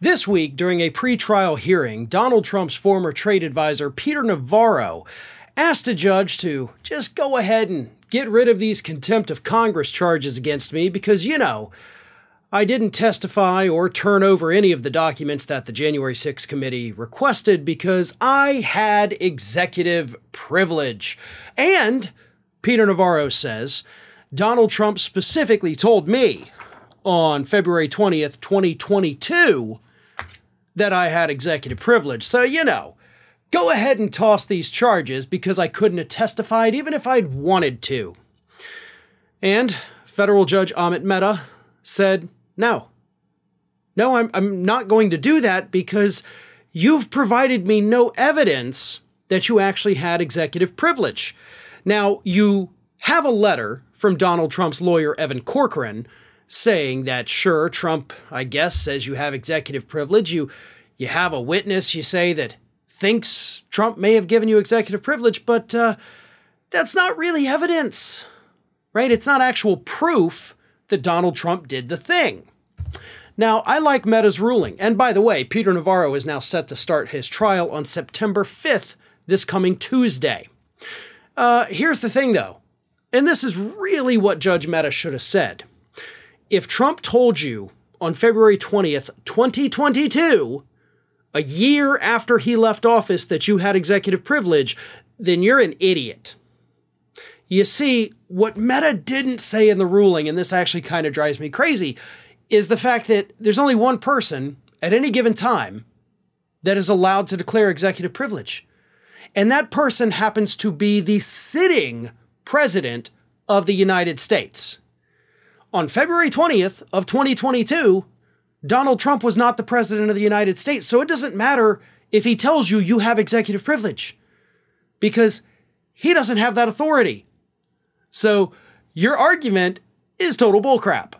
This week, during a pre-trial hearing, Donald Trump's former trade advisor, Peter Navarro, asked a judge to just go ahead and get rid of these contempt of Congress charges against me because, I didn't testify or turn over any of the documents that the January 6th committee requested because I had executive privilege. And, Peter Navarro says, Donald Trump specifically told me on February 20th, 2022, that I had executive privilege. So, go ahead and toss these charges because I couldn't have testified even if I'd wanted to. And federal judge Amit Mehta said, no, I'm not going to do that because you've provided me no evidence that you actually had executive privilege. Now, you have a letter from Donald Trump's lawyer, Evan Corcoran, saying that, sure, Trump, I guess, says you have executive privilege. You have a witness, you say, that thinks Trump may have given you executive privilege, but that's not really evidence, right? It's not actual proof that Donald Trump did the thing. Now, I like Mehta's ruling. And by the way, Peter Navarro is now set to start his trial on September 5th, this coming Tuesday. Here's the thing, though, and this is really what Judge Mehta should have said. If Trump told you on February 20th, 2022, a year after he left office, that you had executive privilege, then you're an idiot. You see, what Mehta didn't say in the ruling, and this actually kind of drives me crazy, is the fact that there's only one person at any given time that is allowed to declare executive privilege. And that person happens to be the sitting president of the United States. On February 20th of 2022, Donald Trump was not the president of the United States, so it doesn't matter if he tells you you have executive privilege, because he doesn't have that authority. So your argument is total bullcrap.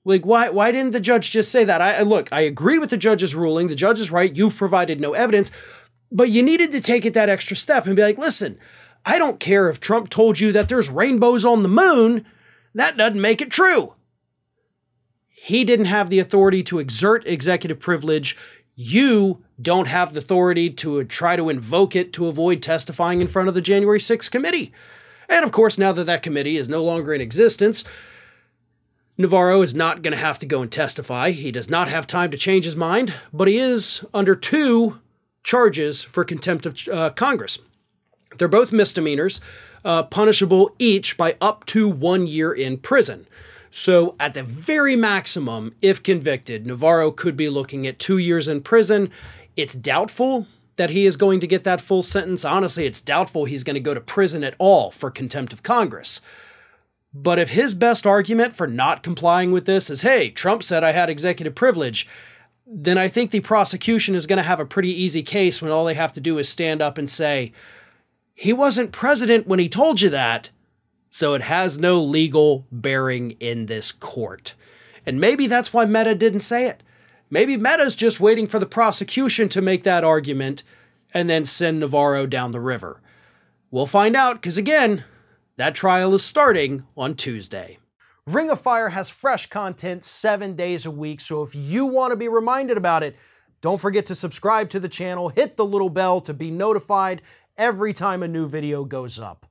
Like, why didn't the judge just say that? I agree with the judge's ruling. The judge is right. You've provided no evidence, but you needed to take it that extra step and be like, listen, I don't care if Trump told you that there's rainbows on the moon. That doesn't make it true. He didn't have the authority to exert executive privilege. You don't have the authority to try to invoke it to avoid testifying in front of the January 6th committee. And of course, now that that committee is no longer in existence, Navarro is not going to have to go and testify. He does not have time to change his mind, but he is under 2 charges for contempt of Congress. They're both misdemeanors, punishable each by up to 1 year in prison. So at the very maximum, if convicted, Navarro could be looking at 2 years in prison. It's doubtful that he is going to get that full sentence. Honestly, it's doubtful he's going to go to prison at all for contempt of Congress. But if his best argument for not complying with this is, hey, Trump said I had executive privilege, then I think the prosecution is going to have a pretty easy case when all they have to do is stand up and say, he wasn't president when he told you that, so it has no legal bearing in this court. And maybe that's why Mehta didn't say it. Maybe Mehta's just waiting for the prosecution to make that argument and then send Navarro down the river. We'll find out, because again, that trial is starting on Tuesday. Ring of Fire has fresh content 7 days a week, so if you want to be reminded about it, don't forget to subscribe to the channel, hit the little bell to be notified every time a new video goes up.